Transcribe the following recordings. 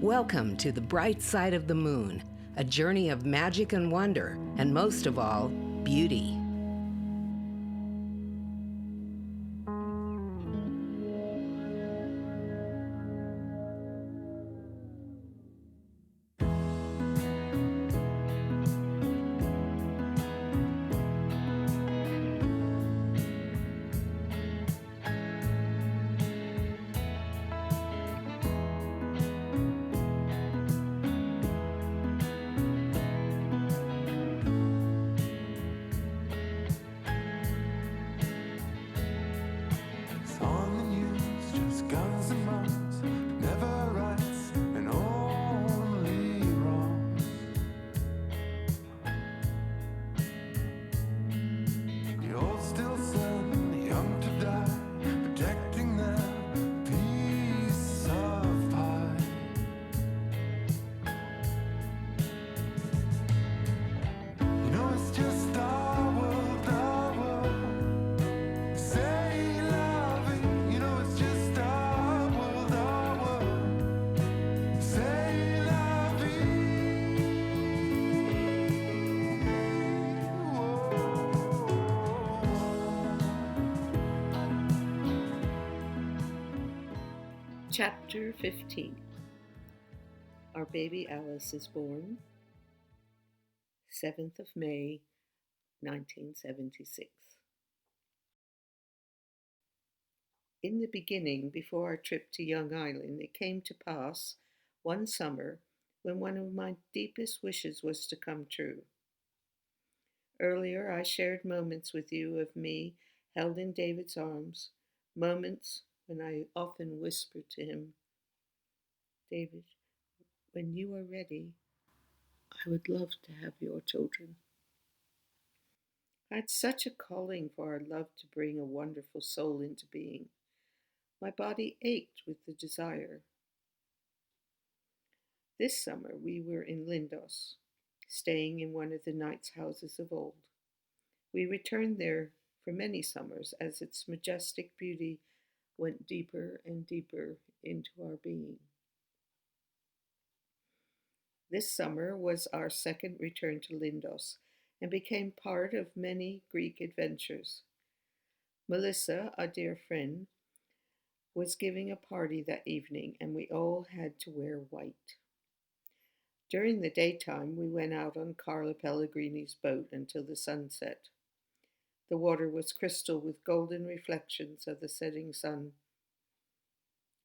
Welcome to the bright side of the moon, a journey of magic and wonder, and most of all, beauty. Chapter 15. Our baby Alice is born, 7th of May, 1976. In the beginning, before our trip to Young Island, it came to pass one summer when one of my deepest wishes was to come true. Earlier, I shared moments with you of me held in David's arms, moments when I often whispered to him, "David, when you are ready, I would love to have your children." I had such a calling for our love to bring a wonderful soul into being. My body ached with the desire. This summer we were in Lindos, staying in one of the knight's houses of old. We returned there for many summers as its majestic beauty went deeper and deeper into our being. This summer was our second return to Lindos and became part of many Greek adventures. Melissa, a dear friend, was giving a party that evening, and we all had to wear white. During the daytime, we went out on Carla Pellegrini's boat until the sun set. The water was crystal with golden reflections of the setting sun.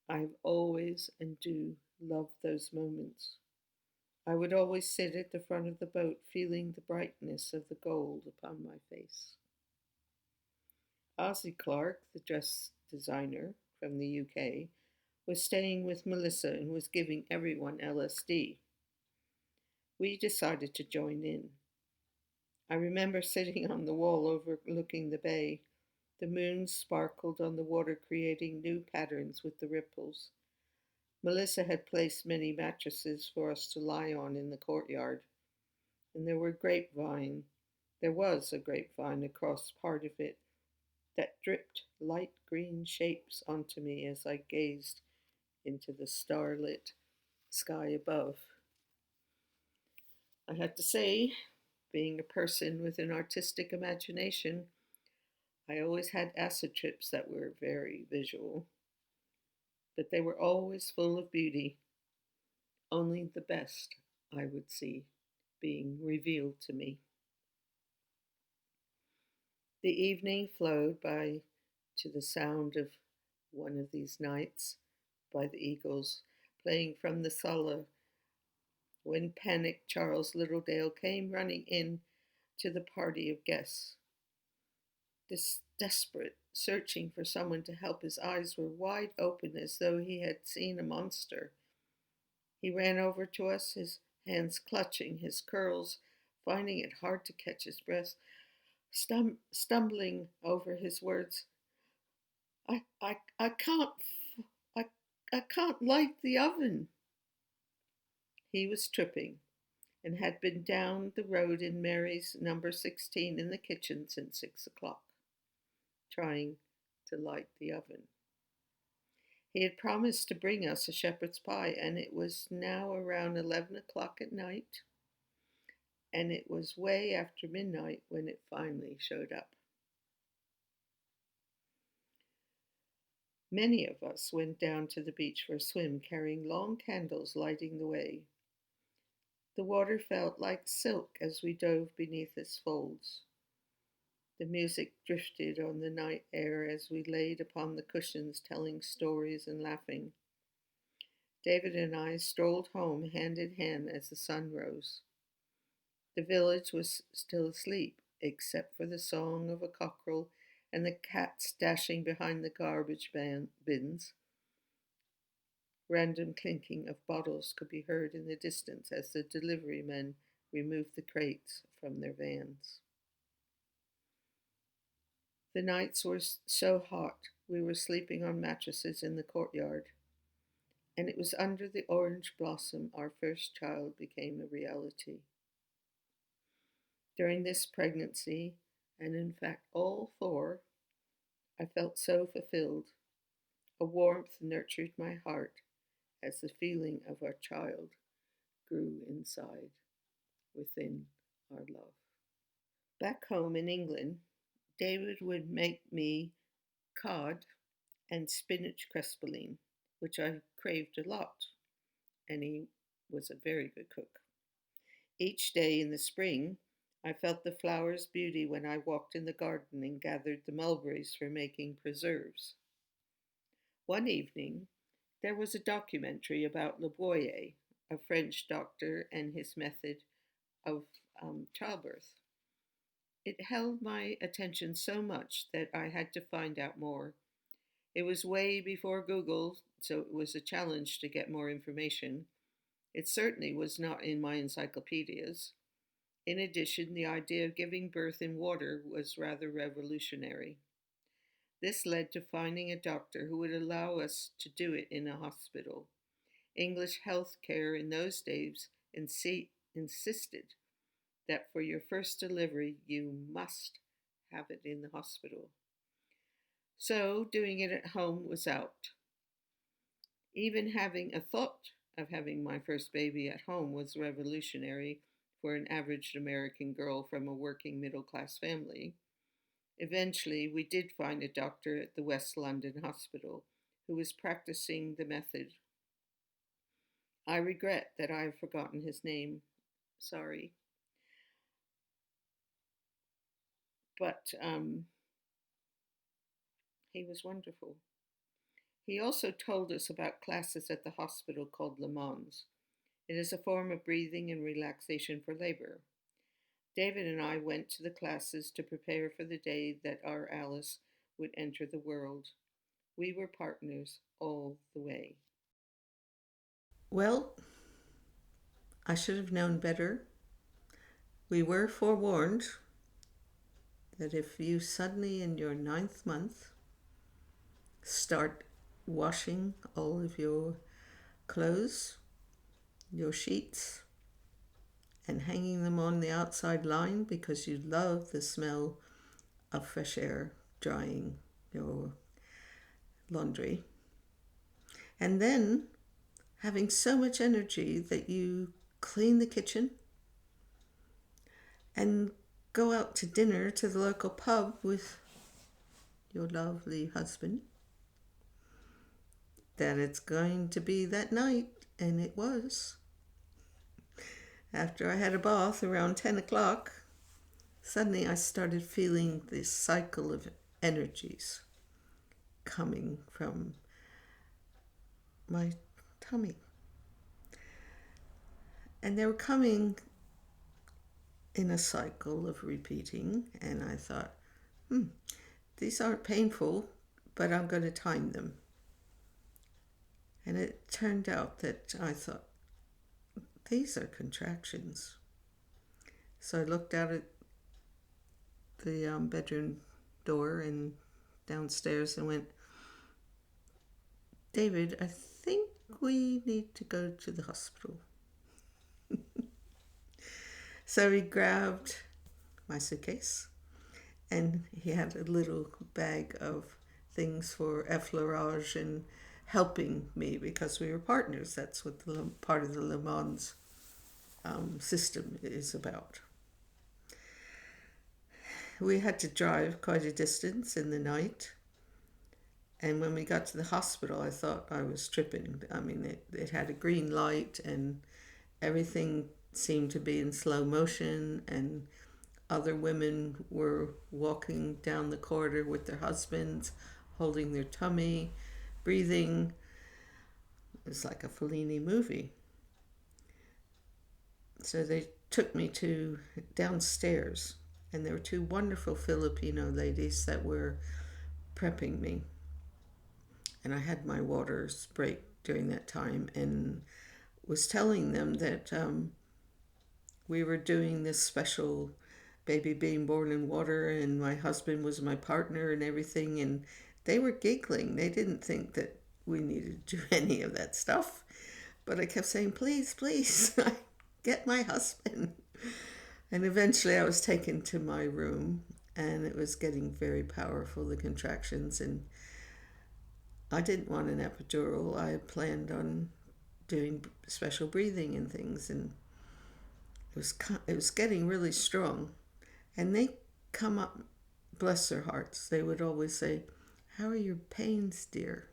I've always and do love those moments. I would always sit at the front of the boat, feeling the brightness of the gold upon my face. Ozzie Clark, the dress designer from the UK, was staying with Melissa and was giving everyone LSD. We decided to join in. I remember sitting on the wall overlooking the bay. The moon sparkled on the water, creating new patterns with the ripples. Melissa had placed many mattresses for us to lie on in the courtyard, and there was a grapevine across part of it that dripped light green shapes onto me as I gazed into the starlit sky above. I had to say, being a person with an artistic imagination, I always had acid trips that were very visual, but they were always full of beauty. Only the best I would see being revealed to me. The evening flowed by to the sound of one of these nights by the Eagles playing from the sala when panicked Charles Littledale came running in to the party of guests. Desperate, searching for someone to help, his eyes were wide open as though he had seen a monster. He ran over to us, his hands clutching his curls, finding it hard to catch his breath, stumbling over his words. I can't light the oven." He was tripping and had been down the road in Mary's number 16 in the kitchen since 6 o'clock, trying to light the oven. He had promised to bring us a shepherd's pie, and it was now around 11 o'clock at night, and it was way after midnight when it finally showed up. Many of us went down to the beach for a swim, carrying long candles lighting the way. The water felt like silk as we dove beneath its folds. The music drifted on the night air as we laid upon the cushions telling stories and laughing. David and I strolled home hand in hand as the sun rose. The village was still asleep, except for the song of a cockerel and the cats dashing behind the garbage bins. Random clinking of bottles could be heard in the distance as the delivery men removed the crates from their vans. The nights were so hot we were sleeping on mattresses in the courtyard, and it was under the orange blossom our first child became a reality. During this pregnancy, and in fact all four, I felt so fulfilled. A warmth nurtured my heart as the feeling of our child grew inside, within our love. Back home in England, David would make me cod and spinach crespolline, which I craved a lot, and he was a very good cook. Each day in the spring, I felt the flowers' beauty when I walked in the garden and gathered the mulberries for making preserves. One evening, there was a documentary about Le Boyer, a French doctor, and his method of childbirth. It held my attention so much that I had to find out more. It was way before Google, so it was a challenge to get more information. It certainly was not in my encyclopedias. In addition, the idea of giving birth in water was rather revolutionary. This led to finding a doctor who would allow us to do it in a hospital. English health care in those days insisted that for your first delivery you must have it in the hospital. So doing it at home was out. Even having a thought of having my first baby at home was revolutionary for an average American girl from a working middle class family. Eventually, we did find a doctor at the West London Hospital who was practicing the method. I regret that I have forgotten his name. Sorry. But he was wonderful. He also told us about classes at the hospital called Le Mans. It is a form of breathing and relaxation for labor. David and I went to the classes to prepare for the day that our Alice would enter the world. We were partners all the way. Well, I should have known better. We were forewarned that if you suddenly in your 9th month start washing all of your clothes, your sheets, and hanging them on the outside line because you love the smell of fresh air drying your laundry, and then having so much energy that you clean the kitchen and go out to dinner to the local pub with your lovely husband, that it's going to be that night, and it was. After I had a bath around 10 o'clock, suddenly I started feeling this cycle of energies coming from my tummy. And they were coming in a cycle of repeating, and I thought, these aren't painful, but I'm going to time them. And it turned out that I thought, these are contractions. So I looked out at the bedroom door and downstairs and went, David, I think we need to go to the hospital. So he grabbed my suitcase, and he had a little bag of things for effleurage and helping me because we were partners. That's what part of the Le Mans system is about. We had to drive quite a distance in the night. And when we got to the hospital, I thought I was tripping. I mean, it had a green light and everything seemed to be in slow motion, and other women were walking down the corridor with their husbands, holding their tummy, breathing. It was like a Fellini movie. So they took me to downstairs, and there were two wonderful Filipino ladies that were prepping me. And I had my waters break during that time and was telling them that we were doing this special baby being born in water, and my husband was my partner and everything. And they were giggling. They didn't think that we needed to do any of that stuff. But I kept saying, please, please, get my husband. And eventually I was taken to my room, and it was getting very powerful, the contractions. And I didn't want an epidural. I had planned on doing special breathing and things, and it was getting really strong. And they come up, bless their hearts, they would always say, how are your pains, dear?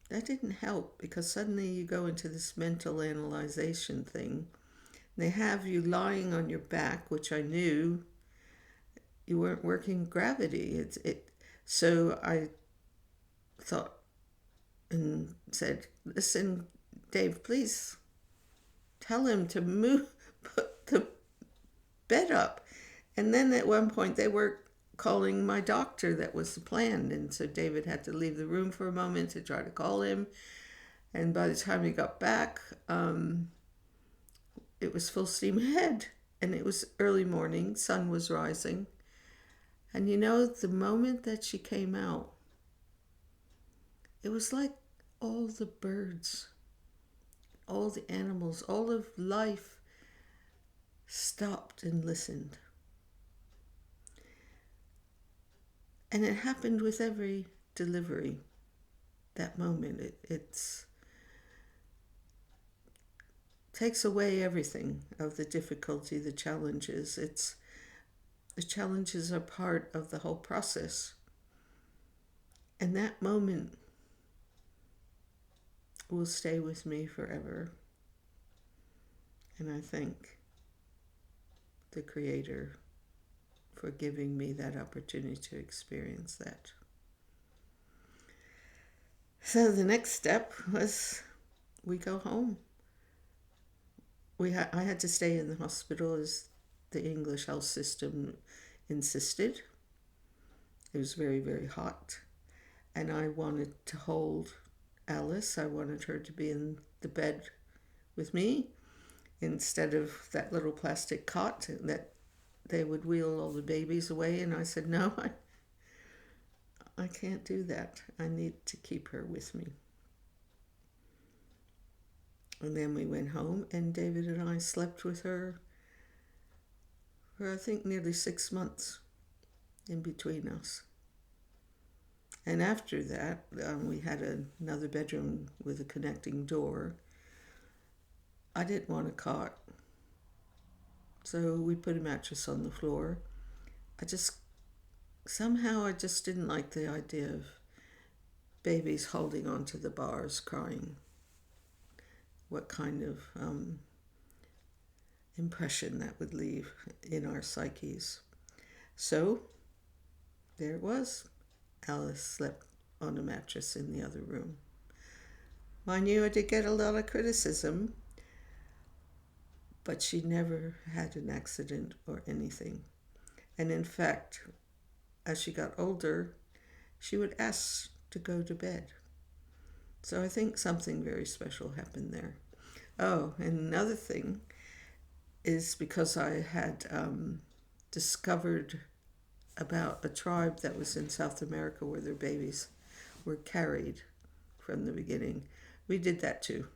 That didn't help, because suddenly you go into this mental analyzation thing. They have you lying on your back, which I knew you weren't working gravity. So I thought and said, listen, Dave, please tell him to put the bed up. And then at one point they were calling my doctor. That was the plan. And so David had to leave the room for a moment to try to call him. And by the time he got back, it was full steam ahead. And it was early morning, sun was rising. And the moment that she came out, it was like all the birds, all the animals, all of life stopped and listened. And it happened with every delivery, that moment. It takes away everything of the difficulty, the challenges. The challenges are part of the whole process. And that moment will stay with me forever. And I thank the Creator for giving me that opportunity to experience that. So the next step was we go home. I had to stay in the hospital as the English health system insisted. It was very, very hot. And I wanted to hold Alice. I wanted her to be in the bed with me instead of that little plastic cot that they would wheel all the babies away. And I said, no, I can't do that. I need to keep her with me. And then we went home, and David and I slept with her for, I think, nearly 6 months in between us. And after that, we had another bedroom with a connecting door. I didn't want a cot, so we put a mattress on the floor. Somehow I just didn't like the idea of babies holding onto the bars crying. What kind of impression that would leave in our psyches. So there it was. Alice slept on a mattress in the other room. Mind you, I did get a lot of criticism, but she never had an accident or anything. And in fact, as she got older, she would ask to go to bed. So I think something very special happened there. Oh, and another thing is because I had discovered about a tribe that was in South America where their babies were carried from the beginning. We did that too.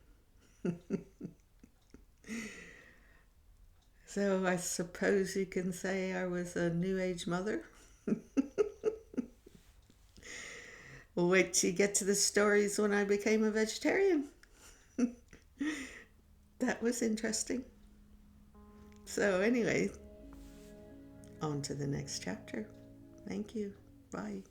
So I suppose you can say I was a new age mother. We'll wait till you get to the stories when I became a vegetarian. That was interesting. So, anyway, on to the next chapter. Thank you. Bye.